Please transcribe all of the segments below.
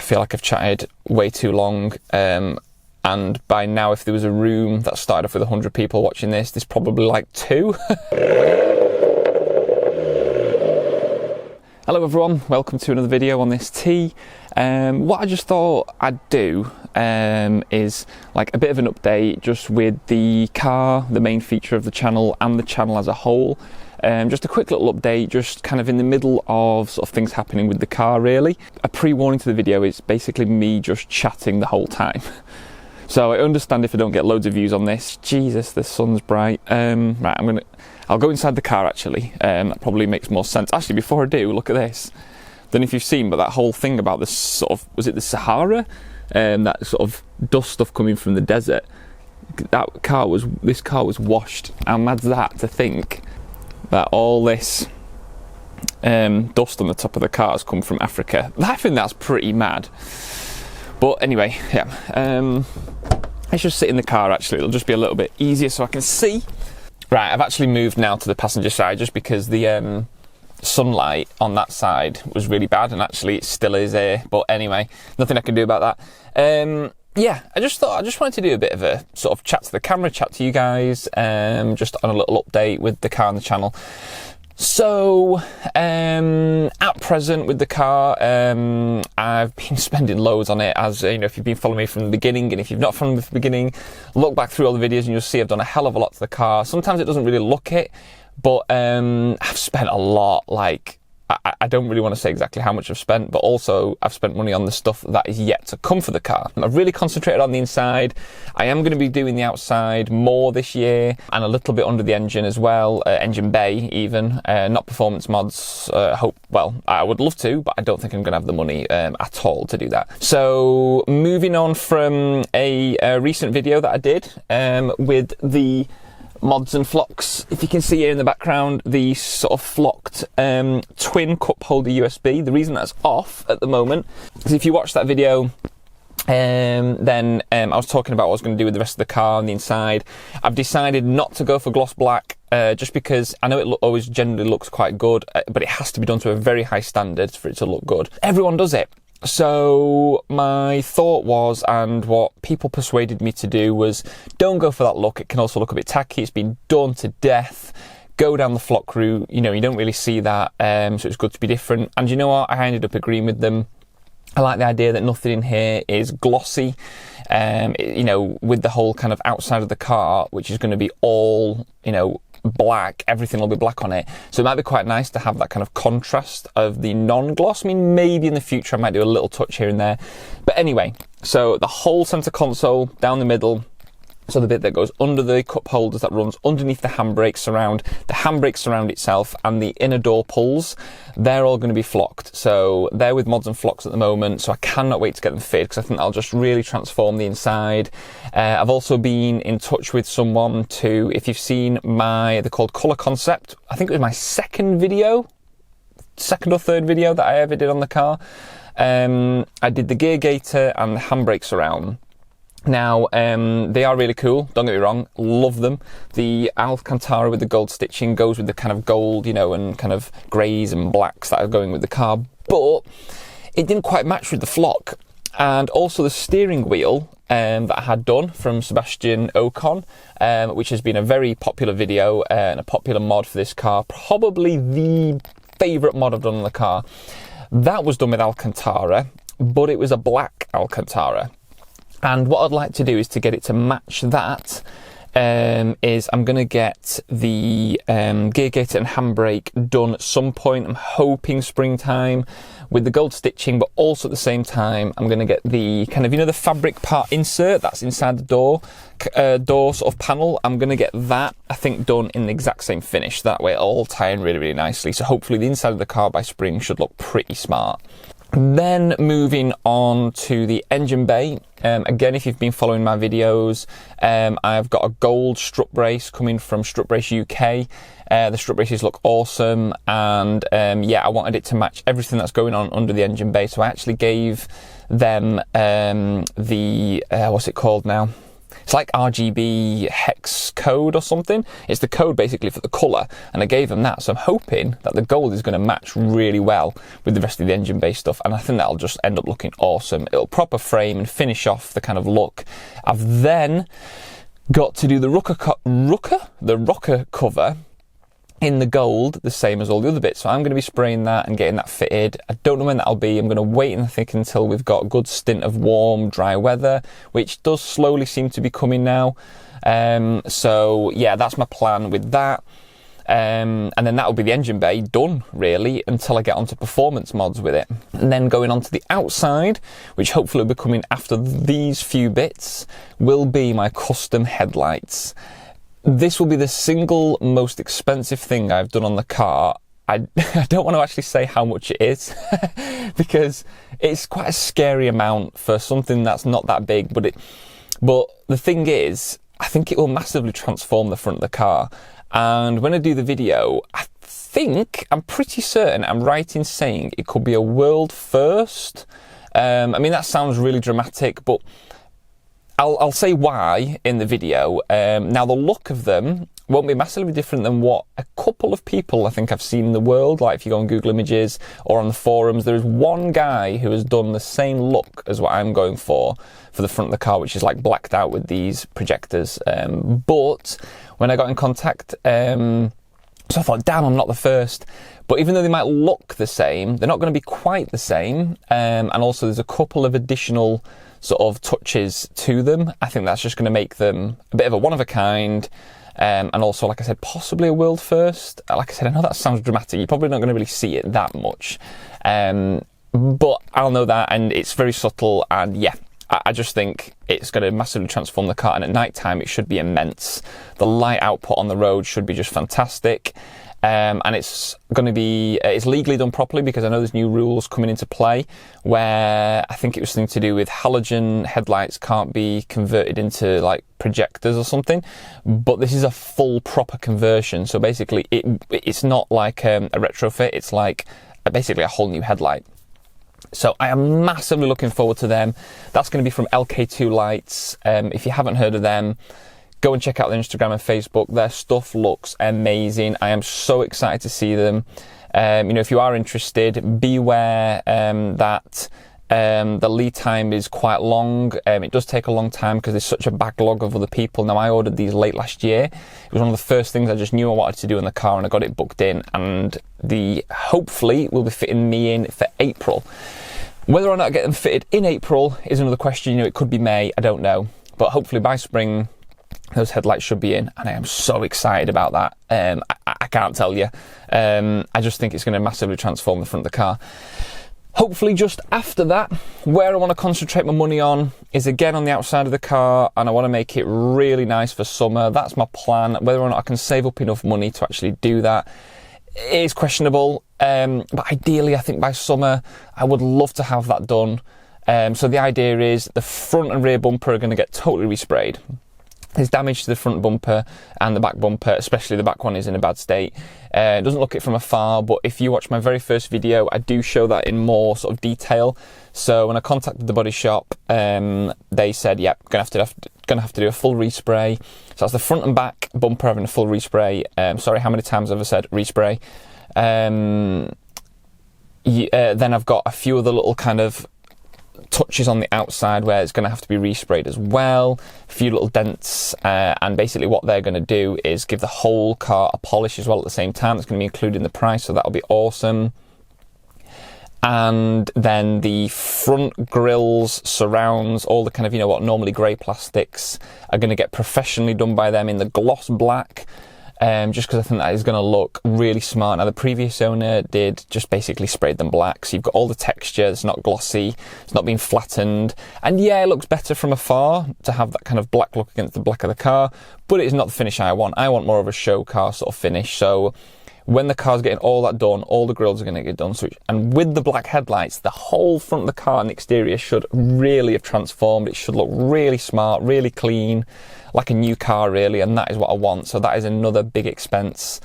feel like I've chatted way too long. And by now, if there was a room that started off with 100 people watching this, there's probably like 2. Hello everyone, welcome to another video on this T. What I just thought I'd do is like a bit of an update just with the car, the main feature of the channel, and the channel as a whole. Just a quick little update, just kind of in the middle of sort of things happening with the car really. A pre-warning to the video is basically me just chatting the whole time. So I understand if I don't get loads of views on this. Jesus, the sun's bright. Right, I'll go inside the car actually. That probably makes more sense. Actually, before I do, look at this. Don't know if you've seen, but that whole thing about this sort of, was it the Sahara? That sort of dust stuff coming from the desert. This car was washed. How mad's that to think that all this dust on the top of the car has come from Africa? I think that's pretty mad. But anyway, yeah. Let's just sit in the car actually. It'll just be a little bit easier so I can see. Right, I've actually moved now to the passenger side just because the sunlight on that side was really bad, and actually it still is here. But anyway, nothing I can do about that. Yeah, I just wanted to do a bit of a sort of chat to the camera, chat to you guys, just on a little update with the car and the channel. So, at present with the car, I've been spending loads on it, as you know, if you've been following me from the beginning, and if you've not followed me from the beginning, look back through all the videos and you'll see I've done a hell of a lot to the car. Sometimes it doesn't really look it, but I've spent a lot. Like, I don't really want to say exactly how much I've spent, but also I've spent money on the stuff that is yet to come for the car. I've really concentrated on the inside. I am going to be doing the outside more this year, and a little bit under the engine as well, engine bay even, not performance mods. Well, I would love to, but I don't think I'm going to have the money at all to do that. So moving on from a recent video that I did with the mods and flocks. If you can see here in the background, the sort of flocked twin cup holder USB. The reason that's off at the moment is if you watch that video, then I was talking about what I was going to do with the rest of the car and the inside. I've decided not to go for gloss black, just because I know it always generally looks quite good, but it has to be done to a very high standard for it to look good. Everyone does it. So my thought was, and what people persuaded me to do was, don't go for that look. It can also look a bit tacky. It's been done to death. Go down the flock route. You know, you don't really see that. So it's good to be different. And you know what? I ended up agreeing with them. I like the idea that nothing in here is glossy. You know, with the whole kind of outside of the car, which is going to be all, you know, black, everything will be black on it, so it might be quite nice to have that kind of contrast of the non-gloss. I mean, maybe in the future I might do a little touch here and there, but anyway, so the whole center console down the middle, so the bit that goes under the cup holders that runs underneath the handbrake surround itself, and the inner door pulls, they're all going to be flocked. So they're with mods and flocks at the moment, so I cannot wait to get them fitted because I think that'll just really transform the inside. I've also been in touch with someone to, if you've seen they're called Colour Concept. I think it was my second or third video that I ever did on the car. I did the gear gaiter and the handbrake surround. Now, they are really cool, don't get me wrong, love them. The Alcantara with the gold stitching goes with the kind of gold, you know, and kind of greys and blacks that are going with the car, but it didn't quite match with the flock. And also the steering wheel that I had done from Sebastian Ocon, which has been a very popular video and a popular mod for this car, probably the favourite mod I've done on the car. That was done with Alcantara, but it was a black Alcantara. And what I'd like to do is to get it to match that, is I'm going to get the gear gaiter and handbrake done at some point. I'm hoping springtime with the gold stitching, but also at the same time I'm going to get the kind of, you know, the fabric part insert that's inside the door sort of panel. I'm going to get that, I think, done in the exact same finish. That way it'll all tie in really, really nicely. So hopefully the inside of the car by spring should look pretty smart. Then moving on to the engine bay. Again, if you've been following my videos, I've got a gold strut brace coming from Strut Brace UK. The strut braces look awesome, and yeah, I wanted it to match everything that's going on under the engine bay, so I actually gave them the what's it called now? it's like RGB hex code or something. It's the code basically for the colour, and I gave them that. So I'm hoping that the gold is going to match really well with the rest of the engine bay stuff, and I think that'll just end up looking awesome. It'll proper frame and finish off the kind of look. I've then got to do the rocker cover in the gold, the same as all the other bits. So I'm going to be spraying that and getting that fitted. I don't know when that'll be. I'm going to wait and think until we've got a good stint of warm, dry weather, which does slowly seem to be coming now. So yeah, that's my plan with that. And then that'll be the engine bay done, really, until I get onto performance mods with it. And then going on to the outside, which hopefully will be coming after these few bits, will be my custom headlights. This will be the single most expensive thing I've done on the car. I don't want to actually say how much it is because it's quite a scary amount for something that's not that big. But the thing is, I think it will massively transform the front of the car. And when I do the video, I'm pretty certain I'm right in saying it could be a world first. I mean, that sounds really dramatic, but I'll say why in the video. Now, the look of them won't be massively different than what a couple of people I think I've seen in the world. Like if you go on Google Images or on the forums, there is one guy who has done the same look as what I'm going for the front of the car, which is like blacked out with these projectors. But when I got in contact, so I thought, damn, I'm not the first. But even though they might look the same, they're not going to be quite the same. And also there's a couple of additional sort of touches to them. I think that's just going to make them a bit of a one-of-a-kind, and also, like I said, possibly a world first. Like I said, I know that sounds dramatic. You're probably not going to really see it that much, but I'll know that, and it's very subtle, and yeah, I just think it's going to massively transform the car, and at night time it should be immense. The light output on the road should be just fantastic. And it's going to be, it's legally done properly because I know there's new rules coming into play where I think it was something to do with halogen headlights can't be converted into like projectors or something, but this is a full proper conversion. So basically it's not like a retrofit, it's like basically a whole new headlight. So I am massively looking forward to them. That's going to be from LK2 Lights. If you haven't heard of them, go and check out their Instagram and Facebook. Their stuff looks amazing. I am so excited to see them. If you are interested, beware that the lead time is quite long. It does take a long time because there's such a backlog of other people. Now, I ordered these late last year. It was one of the first things I just knew I wanted to do in the car, and I got it booked in. And hopefully will be fitting me in for April. Whether or not I get them fitted in April is another question. It could be May. I don't know. But hopefully by spring, those headlights should be in, and I am so excited about that. I can't tell you. I just think it's going to massively transform the front of the car. Hopefully just after that, where I want to concentrate my money on is again on the outside of the car, and I want to make it really nice for summer. That's my plan. Whether or not I can save up enough money to actually do that is questionable. But ideally, I think by summer, I would love to have that done. So the idea is the front and rear bumper are going to get totally resprayed. There's damage to the front bumper and the back bumper, especially the back one is in a bad state. It doesn't look it from afar, but if you watch my very first video, I do show that in more sort of detail. So when I contacted the body shop, they said, yep, gonna have to do a full respray. So that's the front and back bumper having a full respray. Sorry, how many times have I said respray? Then I've got a few other little kind of touches on the outside where it's going to have to be resprayed as well, a few little dents, and basically what they're going to do is give the whole car a polish as well at the same time. It's going to be included in the price, so that'll be awesome. And then the front grills, surrounds, all the kind of, what normally grey plastics are going to get professionally done by them in the gloss black. Just because I think that is going to look really smart. Now, the previous owner did just basically sprayed them black, so you've got all the texture, it's not glossy, it's not being flattened, and yeah, it looks better from afar to have that kind of black look against the black of the car, but it is not the finish I want. I want more of a show car sort of finish, so when the car's getting all that done, all the grills are going to get done. So, and with the black headlights, the whole front of the car and the exterior should really have transformed. It should look really smart, really clean, like a new car really, and that is what I want. So that is another big expense.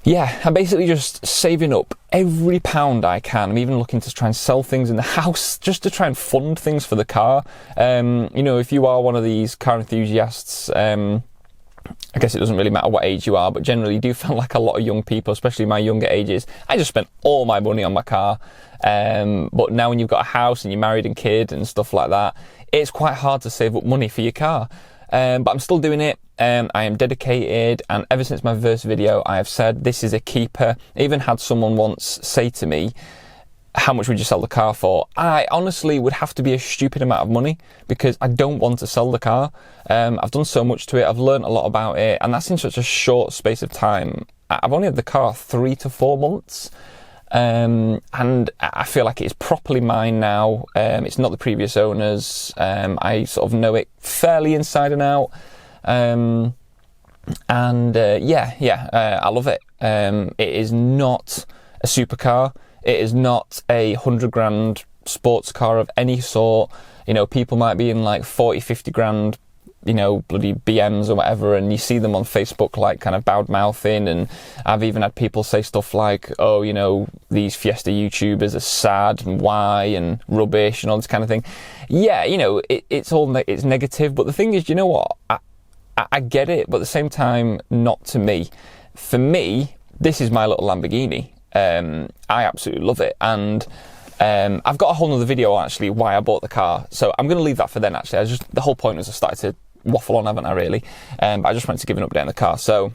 yeah, I'm basically just saving up every pound I can. I'm even looking to try and sell things in the house just to try and fund things for the car. You know, if you are one of these car enthusiasts, I guess it doesn't really matter what age you are, but generally you do feel like a lot of young people, especially my younger ages. I just spent all my money on my car. But now when you've got a house and you're married and kid and stuff like that, it's quite hard to save up money for your car. But I'm still doing it. I am dedicated, and ever since my first video I have said this is a keeper. I even had someone once say to me, how much would you sell the car for? I honestly would have to be a stupid amount of money, because I don't want to sell the car. I've done so much to it, I've learned a lot about it, and that's in such a short space of time. I've only had the car 3 to 4 months. And I feel like it is properly mine now. It's not the previous owner's. I sort of know it fairly inside and out. I love it. It is not a supercar. It is not a 100 grand sports car of any sort. You know, people might be in like 40, 50 grand, you know, bloody BMs or whatever, and you see them on Facebook like kind of bad mouthing, and I've even had people say stuff like, oh, you know, these Fiesta YouTubers are sad and why and rubbish and all this kind of thing. Yeah, you know, it's negative, but the thing is, you know what, I get it, but at the same time, not to me. For me, this is my little Lamborghini. I absolutely love it, and I've got a whole other video actually why I bought the car, so I'm going to leave that for then. Actually, the whole point was I started to waffle on, haven't I, really? But I just wanted to give an update on the car. So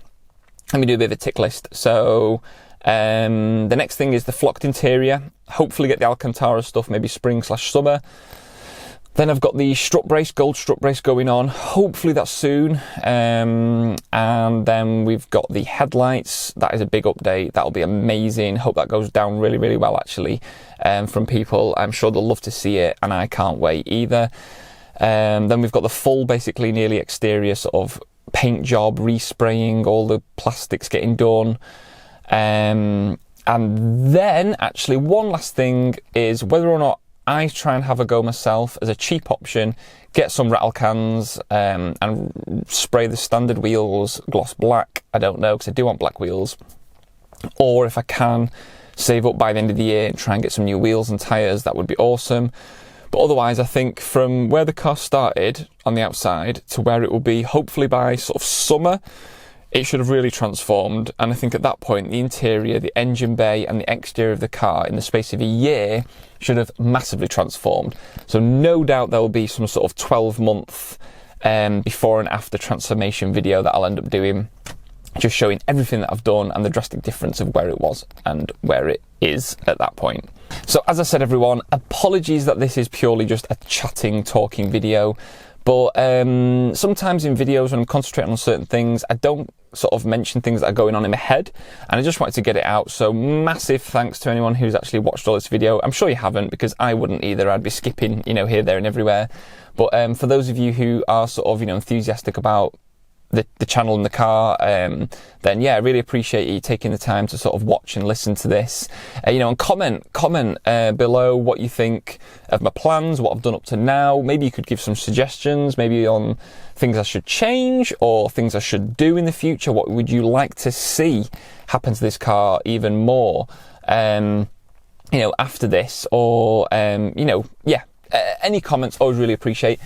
let me do a bit of a tick list. So the next thing is the flocked interior. Hopefully get the Alcantara stuff maybe spring/summer. Then I've got the strut brace, gold strut brace going on. Hopefully that's soon. And then we've got the headlights. That is a big update. That'll be amazing. Hope that goes down really, really well, actually, from people. I'm sure they'll love to see it, and I can't wait either. Then we've got the full, basically nearly exterior sort of paint job, respraying, all the plastics getting done. And then, actually, one last thing is whether or not I try and have a go myself as a cheap option, get some rattle cans and spray the standard wheels gloss black. I don't know, because I do want black wheels. Or if I can save up by the end of the year and try and get some new wheels and tyres, that would be awesome. But otherwise, I think from where the car started on the outside to where it will be, hopefully by sort of summer, it should have really transformed. And I think at that point, the interior, the engine bay and the exterior of the car in the space of a year should have massively transformed. So no doubt there will be some sort of 12-month before and after transformation video that I'll end up doing, just showing everything that I've done and the drastic difference of where it was and where it is at that point. So as I said, everyone, apologies that this is purely just a chatting, talking video. But sometimes in videos when I'm concentrating on certain things, I don't sort of mention things that are going on in my head, and I just wanted to get it out. So massive thanks to anyone who's actually watched all this video. I'm sure you haven't, because I wouldn't either. I'd be skipping, you know, here, there and everywhere. But for those of you who are sort of, you know, enthusiastic about the channel and the car, then yeah, I really appreciate you taking the time to sort of watch and listen to this. You know, and comment below what you think of my plans, what I've done up to now. Maybe you could give some suggestions, maybe on things I should change or things I should do in the future. What would you like to see happen to this car even more, you know, after this? Or, you know, yeah, any comments, always really appreciate.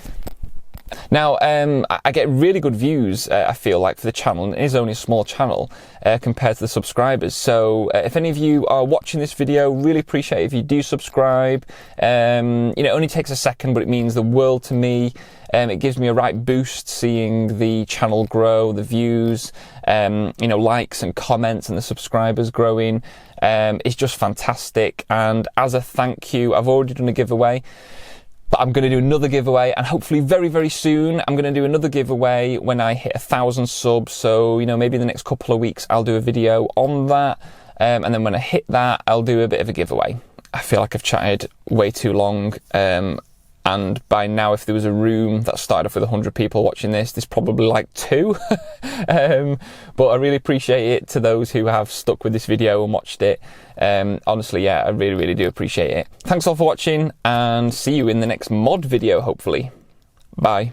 Now, I get really good views, I feel like, for the channel, and it is only a small channel compared to the subscribers. So if any of you are watching this video, really appreciate it if you do subscribe. You know, it only takes a second, but it means the world to me. It gives me a right boost seeing the channel grow, the views, you know, likes and comments and the subscribers growing. It's just fantastic. And as a thank you, I've already done a giveaway. But I'm going to do another giveaway, and hopefully very, very soon I'm going to do another giveaway when I hit 1,000 subs. So, you know, maybe in the next couple of weeks I'll do a video on that. And then when I hit that, I'll do a bit of a giveaway. I feel like I've chatted way too long. And by now, if there was a room that started off with 100 people watching this, there's probably like 2. But I really appreciate it to those who have stuck with this video and watched it. Honestly, yeah, I really, really do appreciate it. Thanks all for watching, and see you in the next mod video, hopefully. Bye.